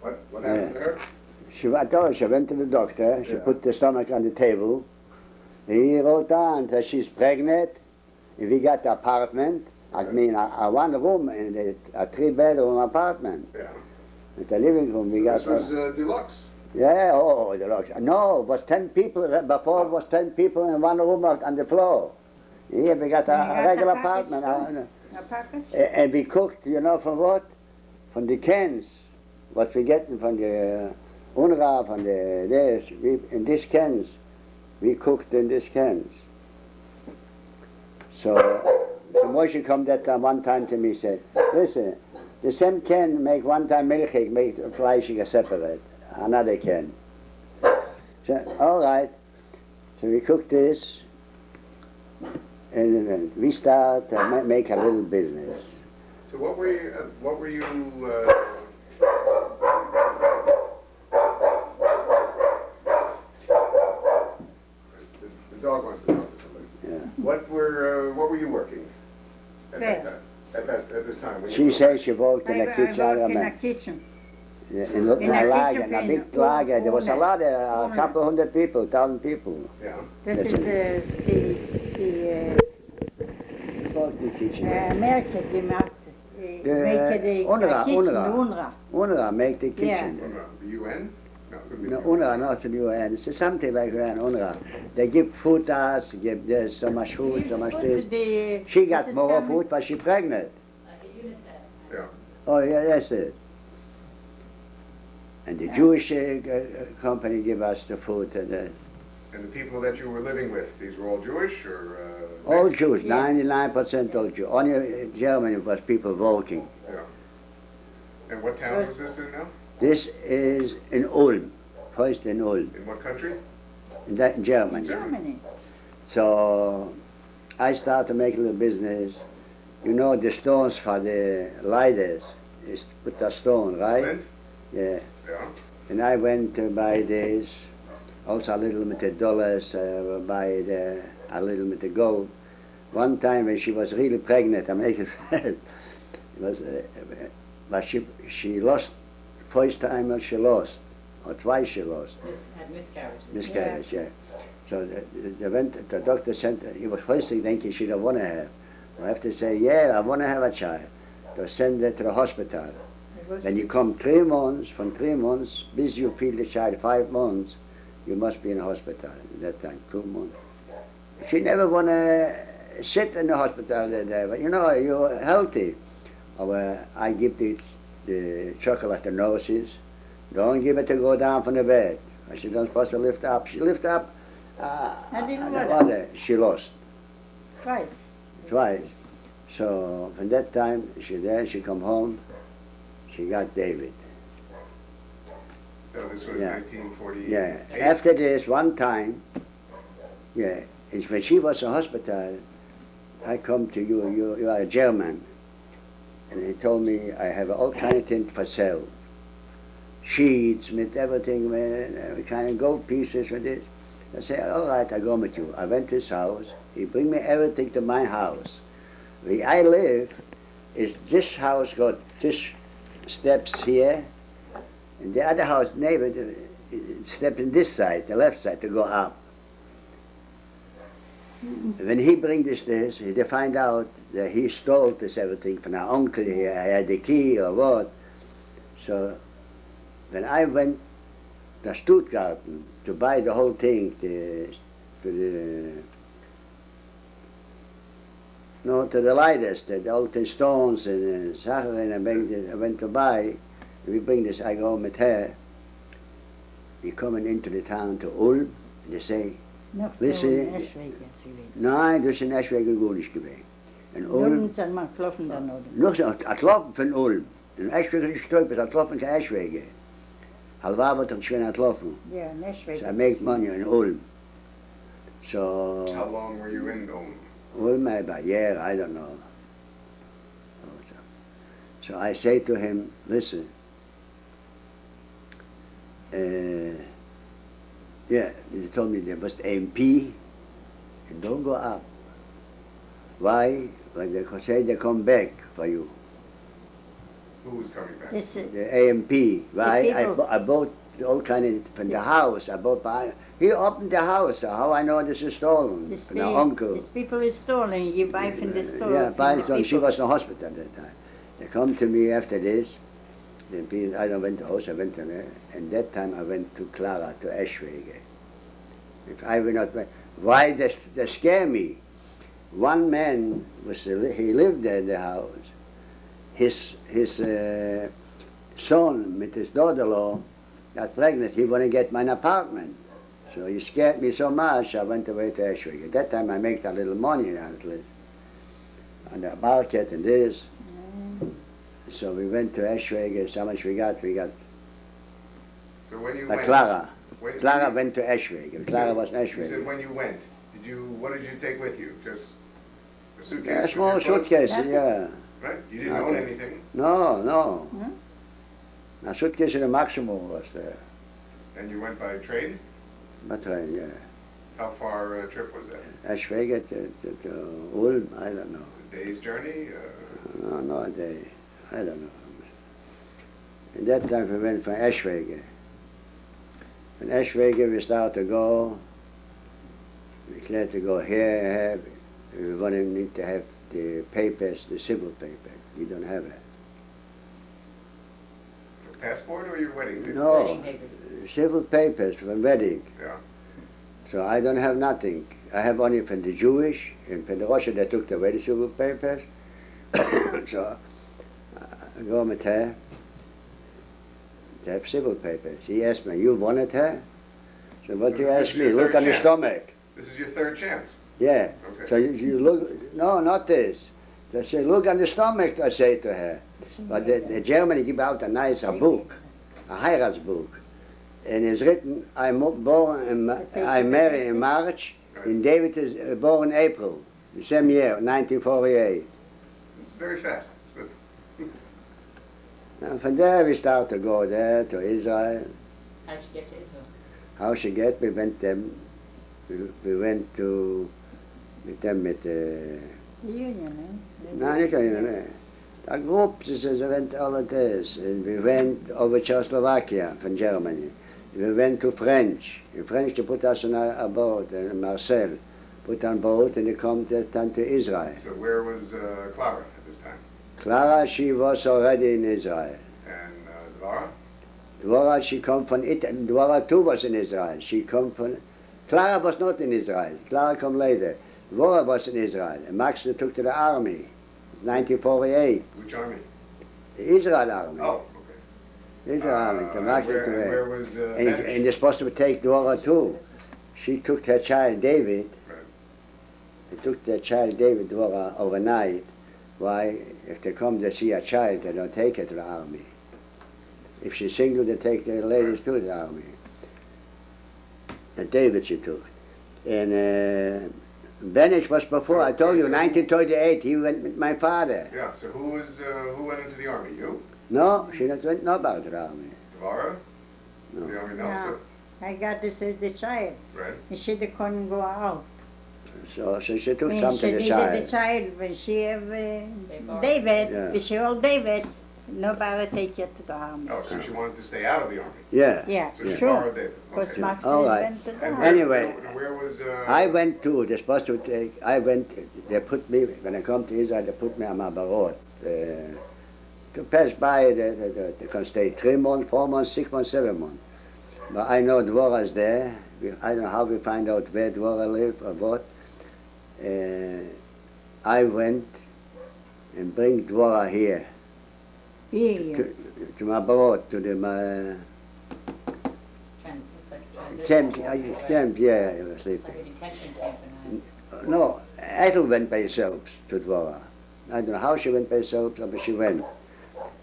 What happened to her? She went to the doctor. She put the stomach on the table. He wrote down that she's pregnant. If we got the apartment, I mean, a one room in a 3-bedroom apartment. Yeah. With the living room, we got. This was deluxe. Yeah, deluxe. No, it was 10 people. Before it was 10 people in one room on the floor. Here we got a regular apartment. And we cooked, you know, from what? From the cans. What we getting from the UNRWA, from the this. In these cans. We cooked in these cans. So Moshe come that one time to me and said, listen, the same can make one time milchig, make the fleischig separate. Another can. So, all right. So we cooked this, and we start to make a little business. So what were you? The dog wants to talk to somebody. Yeah. What were you working at this time? She says she worked in the kitchen. I worked in the kitchen. In a lager, in a big lager. There was a lot, a couple hundred people, 1,000 people. Yeah. This is the kitchen. America gemacht. Make the UNRWA. UNRWA make the kitchen. The UN? No, UNRWA, not the UN. It's something like UN, UNRWA. They give food to us, give this, so much food, so much this. She got more food, but she pregnant. Yeah. Oh, yeah, that's it. And the Jewish company give us the food. And the people that you were living with, these were all Jewish or? All Jews, 99% all Jews. Only Germany was people working. Yeah. And what town was this in now? This is in Ulm, first in Ulm. In what country? In Germany. Germany. So I started to make a little business. You know the stones for the lighters is put a stone, right? Flint? Yeah. Yeah. And I went to buy this, also a little bit of dollars, buy a little bit of gold. One time when she was really pregnant, I make it was, but she lost. First time she lost, or twice she lost. Had miscarriage. Miscarriage, yeah. So the doctor sent, he was first thinking she don't want to have. I have to say, yeah, I want to have a child. To send her to the hospital. When you come 3 months, from 3 months, bis you feel the child 5 months, you must be in the hospital at that time, 2 months. She never want to sit in the hospital there, but you know, you're healthy. I give the chocolate to nurses. Don't give it to go down from the bed. She don't supposed to lift up. She lift up, she lost. Twice. Twice. So from that time, she come home, she got David. So this was 1948? Yeah. After this, one time, yeah, and when she was in hospital, I come to you, you are a German. And he told me, I have all kind of things for sale. Sheets, with everything, kind of gold pieces with this. I said, all right, I go with you. I went to his house. He bring me everything to my house. Where I live is this house got this steps here, and the other house neighbor steps in this side, the left side, to go up. When he bring this, they find out that he stole this everything from our uncle. He had the key or what. So when I went to Stuttgart to buy the whole thing, to the lighters, all the stones and Sachen, and I went to buy. We bring this, I go with her. We coming into the town to Ulm, and they say, listen, nein, das ist in Eschwege gut nicht gewesen. In Ulm, noch so, ein Klopfen von Ulm. In Eschwege ist Stolpes, ein Klopfen von Eschwege. Halva wird ein schöner Klopfen. Yeah, in Eschwege. So I make money in Ulm. So... How long were you in Ulm? Ulm, about a year, I don't know. So I say to him, listen, yeah, he told me there was MP, and don't go up. Why? When they say they come back for you. Who was coming back? This, the AMP. Right? people. I bought all kind of from the house. I bought by. He opened the house. How I know this is stolen? this, From my uncle. these people is stolen. You buy from the store. Yeah, from buy the some. She people. was in the hospital at that time. They come to me after this. I don't went to house. I went to there. And that time I went to Clara to Eschwege. If I will not, why they scare me? One man he lived there in the house. His son with his daughter-in-law got pregnant. He want to get my apartment. So he scared me so much. I went away to Eschwege. At that time I make a little money at least on the market and this. So we went to Eschwege. So much we got. So when you But went... Clara. when- Clara went to Eschwege. Clara So, was in You said Eschwege. when you went, what did you take with you? Just a suitcase? Yeah, with small your clothes? suitcase, Nothing. yeah. Right? You didn't own Nothing. anything? No. Hmm? A suitcase in the maximum was there. And you went by train? But yeah. How far a trip was that? Eschwege to Ulm, I don't know. A day's journey? No, a day. I don't know. At that time we went from Eschwege. From Eschwege we started to go. We had to go here. We need to have the papers, the civil paper. We don't have it. A passport or your wedding papers? No, Wedding papers. civil papers from wedding. Yeah. So I don't have nothing. I have only from the Jewish, and from the Russian they took away the civil papers. So I go with her to have civil papers. He asked me, you wanted her? So what he This asked is me, your look third on the chance. stomach. This is your third chance. Yeah. Okay. So you look, no, not this. They say, look on the stomach, I say to her. But the Germany give out a nice book, a Heiratsbook. And it's written, I marry in March, and David is born in April, the same year, 1948. It's very fast. But And from there we start to go there, to Israel. How'd you get to Israel? How she get, we went them, we went to, with them with The union, eh? no, not even, a group, ze went all this, and we went over Czechoslovakia from Germany. We went to French. In French, they put us on a boat, in Marseille. Put on boat, and they come then to Israel. so where was Clara at this time? Clara, she was already in Israel. And Laura? Dvora, she come from Italy. Dvora too was in Israel. She come from... Clara was not in Israel. Clara come later. Dvora was in Israel. And Max took to the army, 1948. Which army? The Israel army. Oh, okay. Israel army. The Max took to and there. where was And Manish? they're supposed to take Dvora too. She took her child David. Right. They took their child David Dvora overnight. Why? If they come to see a child, they don't take her to the army. If she's single, they take the ladies to the army. And David she took. And Benish was before, I told you, 1938, he went with my father. Yeah, so who went into the army? You? No, she not went nobody to the army. Laura? No. The army, No. no. I got this with the child. So, right. And she couldn't go out. So she took When something she to needed child. the child, when she have borrowed. David, Yeah. when she hold David, nobody take you to the army. Oh, so she wanted to stay out of the army. Yeah. Yeah, So she sure. borrowed David. Because Okay. Max All right. went to the And army. Anyway. where was... I went to, they're supposed to take, I went, they put me, when I come to Israel, they put me on my barot. To pass by, they can stay 3 months, 4 months, 6 months, 7 months. But I know Dvora's there. I don't know how we find out where Dvora live or what. I went and bring Dvora here Yeah. to my barot, to the, my camp, yeah, he was Like sleeping. a detention camp in No, Ethel went by herself to Dvora. I don't know how she went by herself, but she went.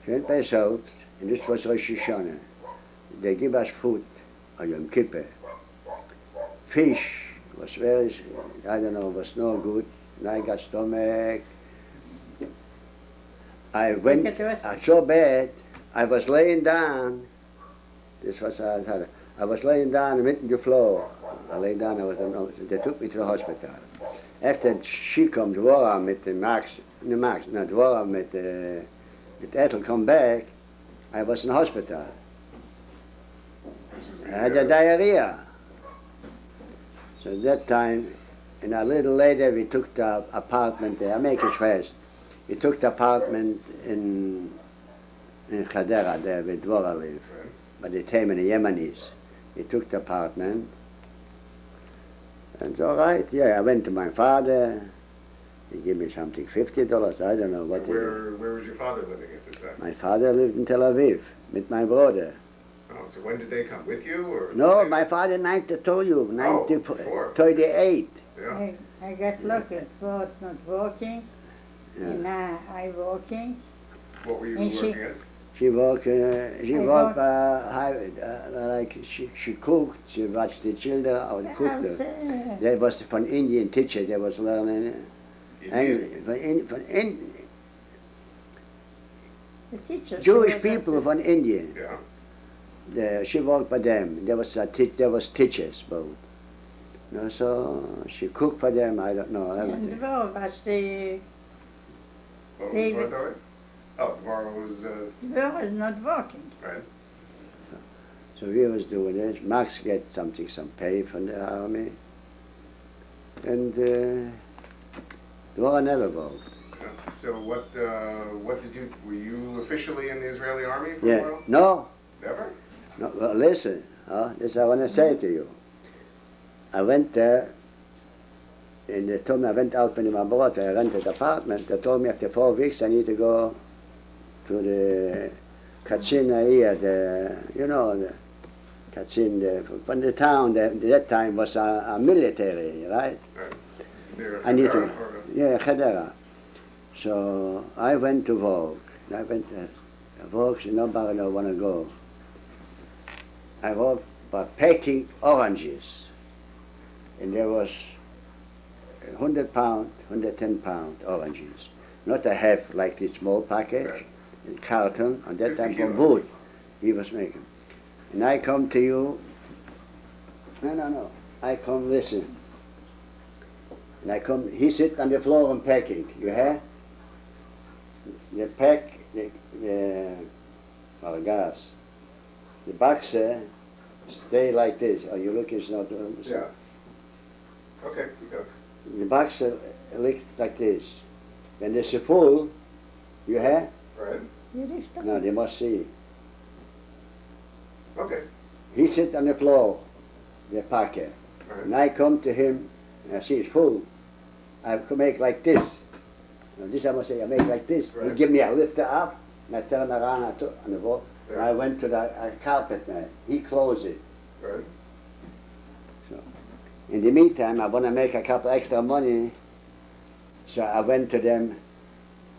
She went by herself, and this was Rosh Hashanah. They give us food on Yom Kippur. Fish was very, I don't know, was no good. And I got stomach. I went, Look at us. so bad, I was laying down. This was, I was laying down and went on the floor. I lay down, they took me to the hospital. After she come, Dvora met the Max, not Dvora met If Ethel come back, I was in hospital. This was I had the diarrhea. So that time, and a little later, we took the apartment there. I make it fast. We took the apartment in Chadera, there where Dvorah lived, Right. by the time in the Yemenis. We took the apartment. And all right, yeah, I went to my father. He gave me something, $50. I don't know what. Where was your father living at this time? My father lived in Tel Aviv with my brother. Oh, so when did they come? With you or? No, my father, I told you, before. 38. Yeah. I got lucky. Was not working. Yeah. And now I working. What were you And working as? She worked, like she cooked, she watched the children, or cooked. There was an Indian teacher that was learning Indian? the teacher. Jewish people from India. Yeah. She worked by them. There was teachers both. No, so she cooked for them. I don't know And everything. Dvorah was the What was David. Dvorah doing? Oh, Dvorah was, Dvorah is not working. right. So we was doing it. Max get some pay from the army, and Dvorah never worked. Yeah. So what did you, were you officially in the Israeli army for a Yeah. while? No. Never? No, well, listen, this I want to say to you. I went there, and they told me I went out from my brother. I rented an apartment. They told me after 4 weeks I need to go to the Katsina here, the Katsin, from the town. That time was a military, right? Right. Near I need Hadara, to, or yeah, Chadera. So I went to Vogue. I went to Vogue, so nobody don't want to go. I worked by packing oranges, and there was 100 pound, 110 pound oranges. Not a half like this small package, Right. in carton, and that 50 time from kilos. wood he was making. And I come to you, no, I come listen. And I come, he sit on the floor and packing, you hear? The pack, gas. The boxer stay like this. Oh, you look, it's not. yeah. Okay, you go. The boxer looks like this. When there's a full, you have? Right. You lift up. No, they must see. Okay. He sit on the floor, the packer. Right. And I come to him, and I see it's full. I could make like this. Now this I must say, I make like this. He Right. give me a lifter up, and I turn around on the wall. Yeah. I went to the carpet now. He closed it. Right. In the meantime, I want to make a couple extra money, so I went to them,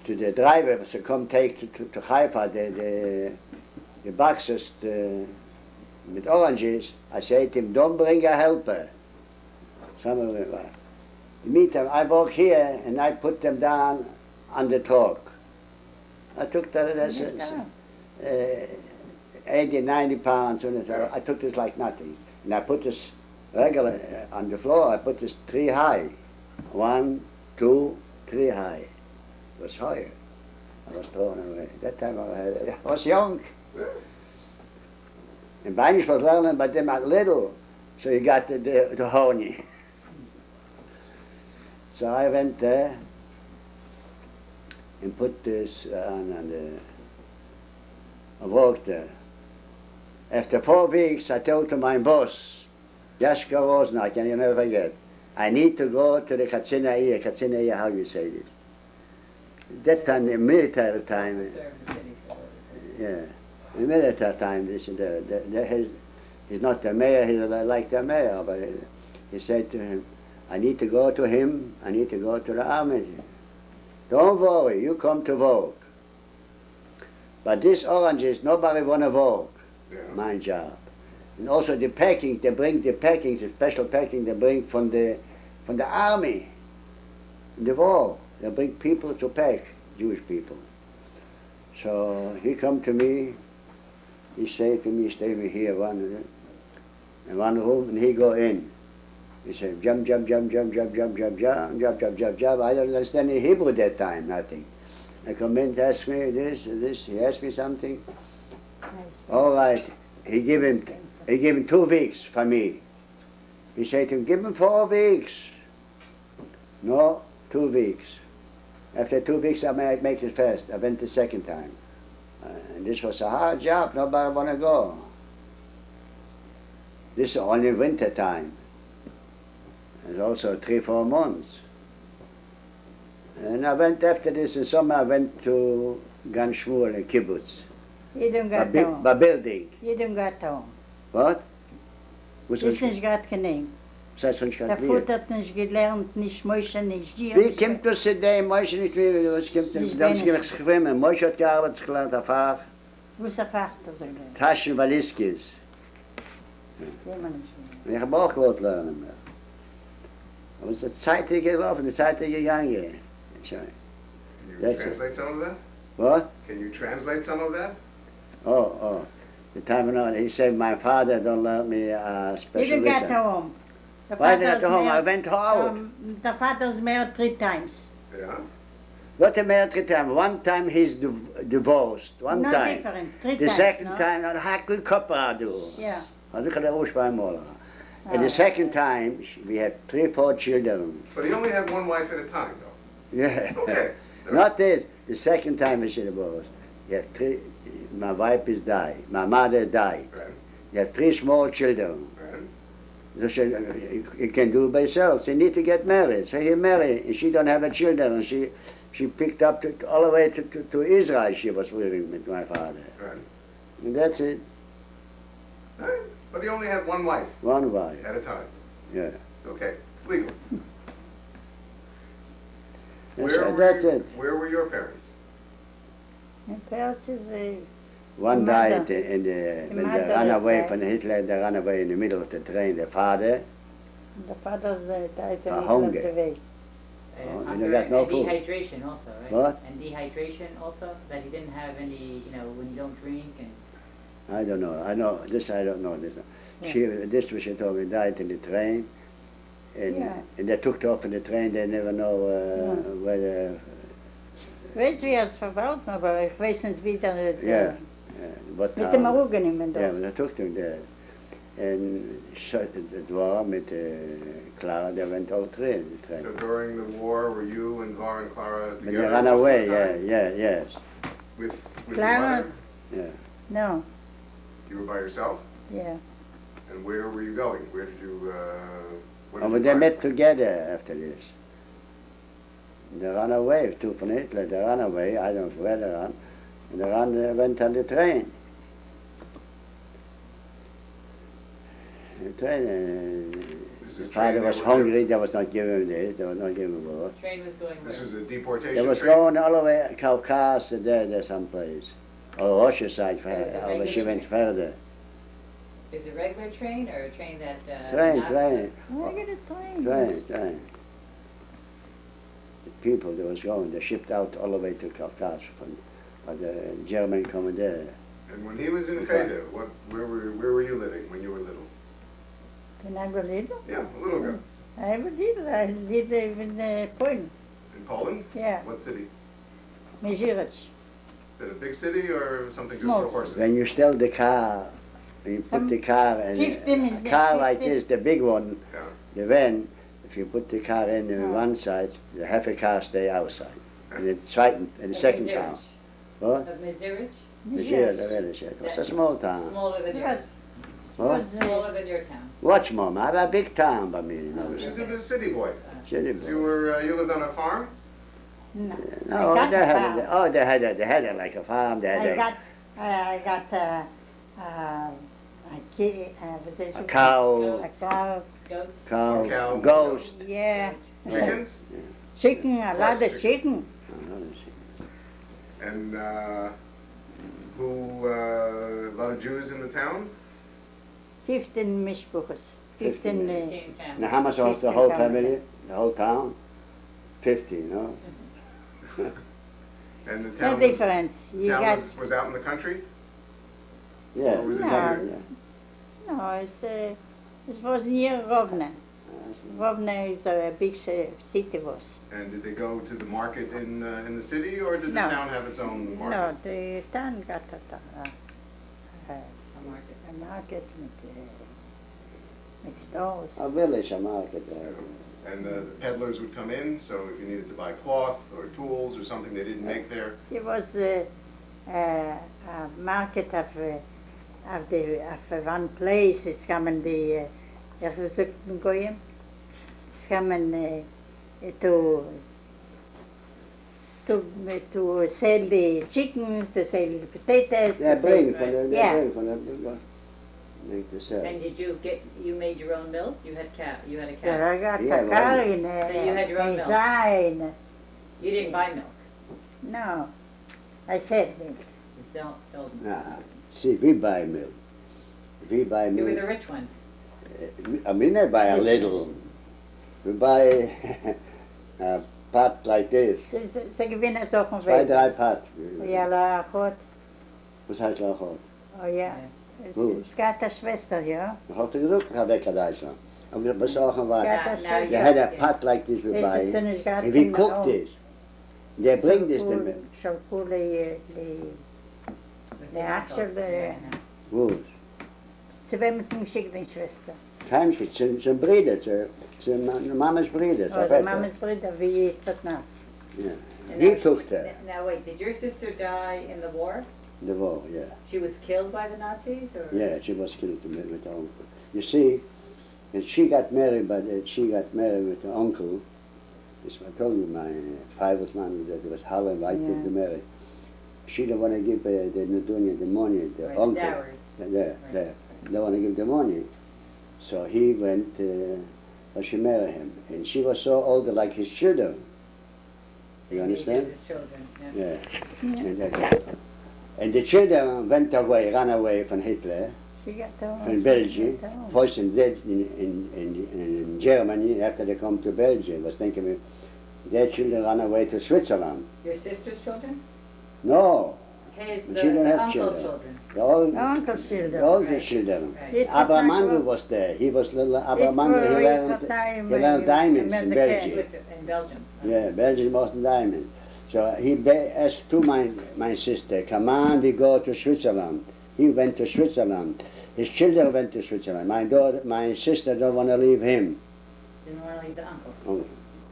to the driver, to come take to Haifa the boxes with oranges. I said to him, don't bring a helper. Some of them were. In the meantime, I walk here and I put them down on the truck. I took that's 80, 90 pounds, and I took this like nothing. And I put this regular on the floor. I put this 3 high. 1, 2, 3 high. It was higher. I was thrown away. That time I was young. Yeah. And Banish was learning, but them at little. So he got the honey. So I went there and put this on I worked there. After 4 weeks, I told to my boss, Yashka Rosnak, and you never forget, I need to go to the Katsina, how you say it. That time, the military time, yeah, the military time, he's not the mayor, he's like the mayor, but he said to him, I need to go to him, I need to go to the army. Don't worry, you come to work. But these oranges, nobody want to work. Yeah. My job. And also the packing, they bring the packing, the special packing they bring from the army in the war. They bring people to pack, Jewish people. So he come to me, he say to me, stay me here in one room, and he go in. He said, jump. I don't understand any Hebrew that time, nothing. I come in to ask me this, he asked me something. Nice. All right, he give him 2 weeks for me. He said to him, give him 4 weeks. No, 2 weeks. After 2 weeks, I might make it fast. I went the second time. And this was a hard job, nobody want to go. This is only winter time. And also 3-4 months. And I went after this in summer, I went to Gan Shmuel in Kibbutz. You don't got home. By building. You don't got home. What? Was Ist nicht gerade genehm. Das heißt, Der Vater hat nicht gelernt, nicht Mäusche, nicht Gier. Wie kommt das zu dem? Mäusche nicht wie, was kommt das? Da muss ich schwimmen. Mäusche hat gearbeitet, gelernt, auf Fach. Wo ist der Vater so gelernt? Taschen, Waliskis. Immer nicht. Ich habe auch gewollt lernen. Aber es ist die Zeit gelaufen, die Zeit gegangen. Can you That's it. translate some of that? What? Can you translate some of that? Oh. The time and on, he said, my father don't let me You special don't got listen. home. Der Why did I Vater go home? I ist went out. der Vater ist mehr 3 times. Yeah. What a matter time. One time he's divorced. One No time. difference. 3 The times, second no? time, how could copper do? Yeah. I look at the Ushbaimola. And Oh. the second time, we had 3-4 children. But he only had one wife at a time, though. Yeah. Okay. Not this. The second time she divorced. You have 3. My wife is died. My mother died. Right. You have 3 small children. Right. So she, you can do it by yourself. They need to get married. So he married, and she don't have a children. And she picked up all the way to Israel. She was living with my father. Right. And that's it. Right. But he only had one wife One wife. at a time. Yeah. Okay. Legal. That's it. Where were your parents? My parents is One The mother. died in the, when mother they ran is away dead. from Hitler, they ran away in the middle of the train. The father, der Vater ist died in the middle of hunger. the way. Oh, you Hunger got no and food. dehydration also, right? What? And dehydration also, that he didn't have any, when you don't drink and... I don't know. I know this. I don't know this. Yeah. This was she told me died in the train, and Yeah. and they took her off in the train. They never know whether. Ich weiß, wie er es verbaut, aber ich weiß nicht, wie der Yeah. What mit dem Auge nehmen Yeah, da. but they took them there, and shut the door with Clara. They went all three in the train. So during the war, were you and Var and Clara When together? they ran most of away, the time? yes. With your Clara? mother? Yeah. No, You were by yourself? yeah. And where were you going? Where did you, what did Oh, you but they find? met together after this. They ran away, two from Hitler. They ran away. I don't know where they ran. And they went on the train. The train. This is a The train father that was was- hungry. They was not giving him this. They was not giving him water. Train was going This where? was a deportation They was train? going all the way Caucasus there someplace. Or Russia side, It was a or she regular went further. Is it a regular train or a train that... Train. I get a train. The people that was going, they shipped out all the way to Caucasus from the German coming there. And when he was in Cheder, where were you living when you were little? When I was little, Yeah, a little ago. I was little. I lived in Poland. In Poland? Yeah, What city? Mezhirich. Is it a big city or something just Small for horses? When you steal the car, when you put the car in 15 a car like 15. this, the big one, Yeah. the van, if you put the car in Oh. one side, the half a car stay outside. And the second car. What? Of Mizdirich? Yeah, the village. It was a small town. Smaller than It yours. What? Smaller than your town. Watch, Mom, I have a big town by me, you know. She was a city boy. City You boy. you lived on a farm? No. No, I got they a had farm. it. They had it like a farm. They had I got a a cow, A cow. Goats? Cow. ghost. Yeah. Chickens? Chicken, a lot of chicken. And a lot of Jews in the town? 15 mishpuchas. 15. 15 families. Now, how much was the 15 whole family. family? The whole town? 50, no? And the No town was, difference. You town got was out in the country? Yeah. Or was it No. here? no. It was near Rovna. Rovna is a big city was. And did they go to the market in the city, or did the No. town have its own market? No, the town got A market. a market with stores. A village, a market. And the peddlers would come in, so if you needed to buy cloth or tools or something they didn't make there, It was a market of one place. It's coming the goyim. It's coming to sell the chickens, to sell the potatoes. They to bring sell- from the, Yeah. they bring from the, make the sell. And did you made your own milk? You had a cow. I got Yeah, kakar well, in So you had your own milk? Zayn. You didn't buy milk. No, I said it. You sold milk. Nah, see, we buy milk. We buy You were milk. the rich ones. I mean, I buy a Yes. little. We buy a pot like this. Ze gewinnen zo'n Zwei, weg. drei pot. Ja, la goed. Was heißt Lachot? Oh ja. Gut. Es gaat een Schwester, ja. Ich hatte gesagt, ich habe weg in Deutschland. Aber wir besorgen was. Ja, Now- das now is They you- had a pot like this we Is het buy. zijn is gaat And we cook this. They bring this to me. Shalpul de Axel, Wo? ze hebben het niet geschikt, een Schwester. Kein Schutz, sind Brüder, sind Mamas Brüder. Oh, de mama's brother, wie heet dat nou? Yeah. And He now- took her, Now wait, did your sister die in the war? the war, yeah. She was killed by the Nazis, or? Yeah, she was killed with the uncle. You see, and she got married, she got married with the uncle. This I told you, my private man that was Harlem, I Yeah. to marry. She don't want to give the Nudunia the money, the Right, uncle. dowry. There, Right. there. Don't want to give the money. So he went, she married him. And she was so old, like his children. So You needed understand? his children, yeah. Yeah. Ja. And the children went away, ran away from Hitler. She got the home. In Belgium, first in, in Germany, after they come to Belgium, was thinking their children ran away to Switzerland. Your sister's children? No, His, She didn't have uncle's children. children. the old, Uncle's the children. older Right. children. Right. Abraham was there. He was little Abraham. He learned diamonds in Belgium. In Belgium. Yeah, Belgium was diamond. So he asked to my sister, come on, we go to Switzerland. He went to Switzerland. His children went to Switzerland. My sister don't want to leave him. Didn't want to leave the uncle. Oh,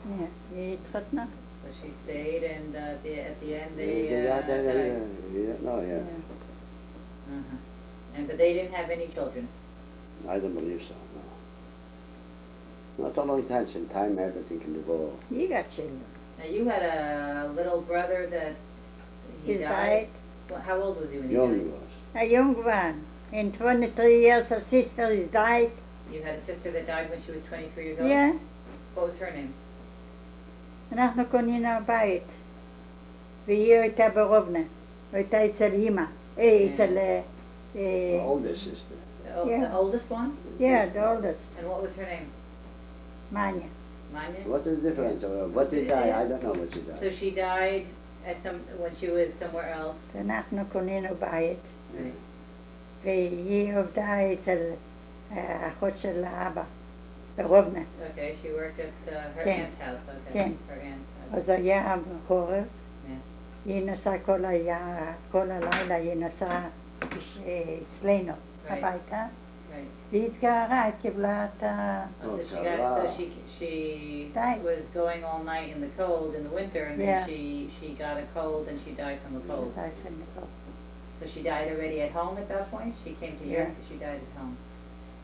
Ja, wie heet dat nou? So she stayed, and at the end they yeah, died. no, yeah. Uh-huh. But they didn't have any children. I don't believe so, no. Not a long time since time everything in the war. You got children. Now you had a little brother that he He's died. died. Well, how old was he when he Young died? was. A young one. In 23 years, her sister is died. You had a sister that died when she was 23 years old? Ja, What was her name? אנחנו קונים הבית. והיא הייתה ברובנה. הייתה אצל אמא. אצל... The older sister. Yeah. The oldest one? Yeah, the oldest. And what was her name? Manya. Manya? What is the difference? What did die? I don't know what she So died. she died when she was somewhere else. אנחנו קנינו בית. Right. והיא עובדה אצל האחות של האבא. ברובנה. Okay, she worked at her Ken. aunt's house. Okay. Ken. Her aunt's house. אז היה חורף. Yeah. היא נסעה כל הלילה, היא נסעה אצלנו Right. הביתה. Right. והיא התגערה, קיבלה את ה... Oh, so she Okay, got wow. so she Died. was going all night in the cold in the winter, and Yeah. then she got a cold and she died from the cold. So she died already at home at that point. She came to here. Yeah. She died at home.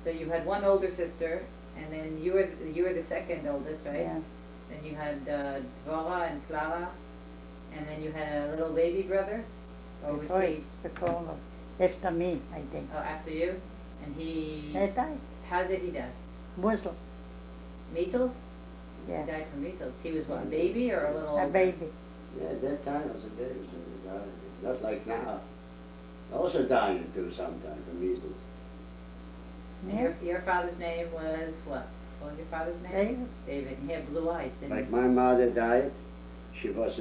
So you had one older sister, and then you were the second oldest, right? Yeah. Then you had Dvora and Clara, and then you had a little baby brother. Overseas. Before, after me, I think. Oh, after you, and he. He died. How did he die? Muslim, Measles. He yeah, died from measles. He was what, a baby or a little? a older? baby. Yeah, at that time was a baby. Not like now. Also dying too sometimes from measles. And Yeah. your father's name was what? What was your father's name? David. David. And he had blue eyes, didn't Like he? my mother died, she was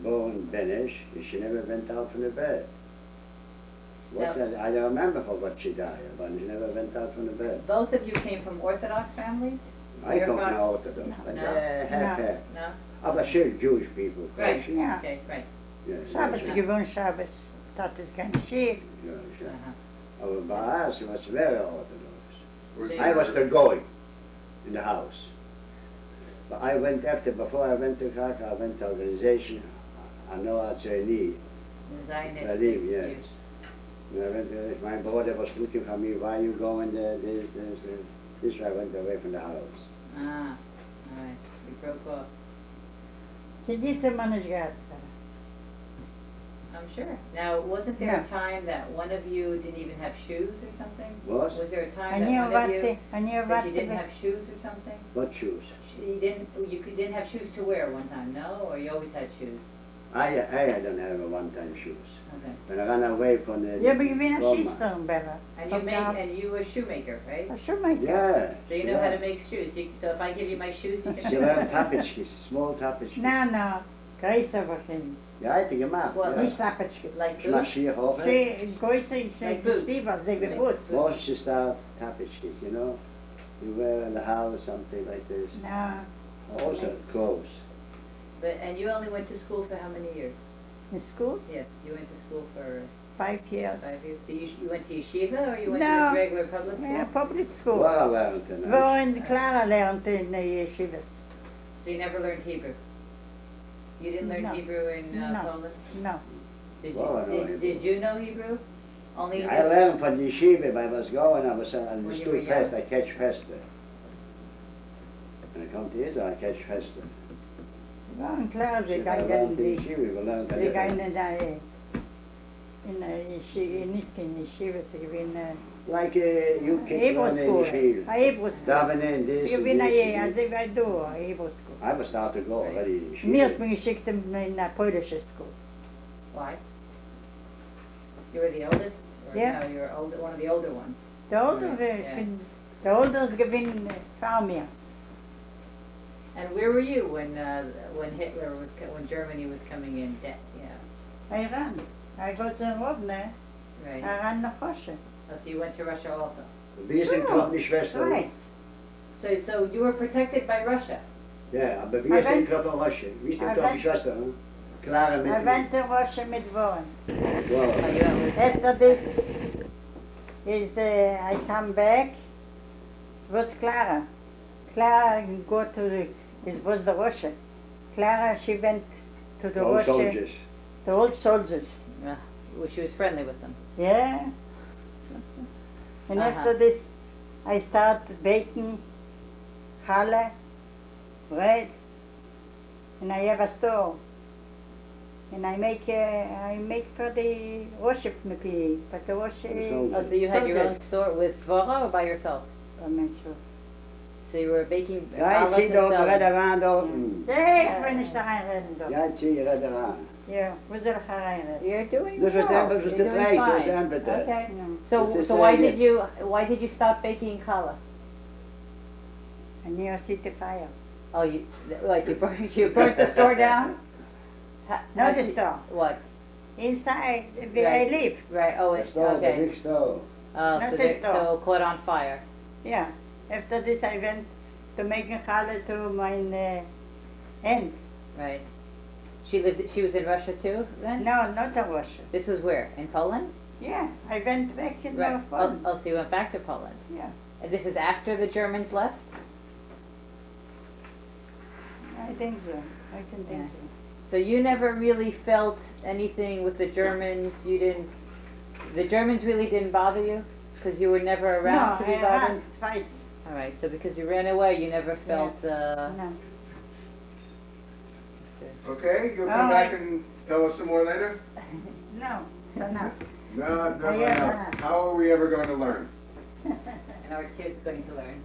born Benish, and she never went out from the bed. What, I don't remember for what she died, but she never went out from the bed. Both of you came from Orthodox families? I Your come from father- Orthodox, but No. half. No? Aber still Jewish people, of course. Right, Yeah. okay, right. Yes, Shabbos, yes, gewohnt Shabbos. Das ist kein Schick. yes, yes. Uh-huh. Aber bei us, it was very Orthodox. Was See, I was there- the goy in the house. But I went before I went to Krakow, I went to organization, I know Atzerni. Zionist Berlin, yes. Jews. And I went to, my brother was looking for me, why you going there, this. This, I went away from the house. Ah, all right, we broke off. Sie geht zum Mann nicht gehabt. I'm sure. Now, wasn't there Yeah. a time that one of you didn't even have shoes or something? Was? Was there a time Они that one of you, они that you didn't ваты. have shoes or something? What shoes? Didn't have shoes to wear one time, no? Or you always had shoes? I don't have a one-time shoes. Okay. When I ran away from the... Ja, aber ich bin ein Roma. Schister, Bella. And you a shoemaker, right? Schon mal Yeah. So you know how to make shoes. So if I give you my shoes, you can She learned tapetskis, small tapetskis. Na, größer wahrscheinlich. Ja, hätte gemacht. Well, ja. Nicht Lapetschkes. like Ich mach boots. hier hoch. Sie, größer, Like boots. Stiefel, sie wie Like Boots. Most style tapestries, you know. You wear in the house something like this. Na, Also Nice. clothes. But and you only went to school for how many years? in school, Yes, you went to school for 5 years. 5 years. So you went to yeshiva or you went No. to regular public school? Ja, public school. What I learned tonight. Wo in Clara lernt in Yeshivas. So you never learned Hebrew? You didn't learn No. Hebrew in No. Poland? No. Did Well, I know you, did you know Hebrew? Only in I this- learned from the yeshiva, if I was going, I was on the When you stood were fast, young. I catch faster. When I come to Israel, I catch faster. Wo in Clara, sie If I gehen learned in the die, yeshiva, we learned a sie gehen little. in Yeshiva, nicht in Yeshiva, sie gehen Like you kids Hebrew learn in school. yeshiva. Hebrew school. Davening, this Sie and gehen this. also wie du, Hebrew school. I was start to go already in yeshiva. Mir hat mich geschickt in eine polnische school. Why? You were the oldest? Or Yeah. No, you were older, one of the older ones. Der Older, Yeah. der Older gewinnen vor mir. And where were you when Hitler was when Germany was coming in? Yeah, Iran. I was in Rodne. right. Iran nach Russia. Oh, so you went to Russia also. Wir sind Sure. doch die Schwester. Nice. So you were protected by Russia. Ja, aber I wir sind went- doch von Russia. Wir I sind doch die went- Schwester, hm? Clara mit I went to Russia mit Wohn. Oh, Wow. you went with After this is I come back. It was Clara. Clara go to the, it was the Russia. Clara, she went to the Old Russia, soldiers. the old soldiers. well, she was friendly with them. Yeah. And Uh-huh. after this, I start baking challah, bread, and I have a store. And I make for the worship maybe, but the worship. soldiers. Oh, so you had your own soldiers. store with Dvora or by yourself? I'm not sure. So you were baking Ja, ich challahs zieh and doch, selling. red heran dort. Hm. Ja, ich will nicht da reinreden. Doch. Ja, ich zieh, red heran. Ja, wo soll ich da reinreden? You're doing Das was well. das was You're der doing Preis, das ist fine. einfach der. Okay. Ja. So This is so why very did you stop baking challah? And you see the fire. Oh, you burnt the store down? No, How'd the you- store. What? Inside where I Right. live. Right. Oh, The it's stove, the okay. big stove. Oh, Not so the they store. so caught on fire. Yeah. After this, I went to make a challah to my aunt. Right. She was in Russia too then? No, not in Russia. This was where? In Poland? Yeah, I went back in Right. the phone. Oh, so you went back to Poland? Yeah. And this is after the Germans left? I think so. I can think Yeah. so. So you never really felt anything with the Germans? You didn't, the Germans really didn't bother you? Because you were never around to be I bothered? ran twice. All right, so because you ran away, you never felt, No. Okay, you'll All come back right. and tell us some more later? No, so no. No, no, Yeah. no. How are we ever going to learn? and our kids going to learn.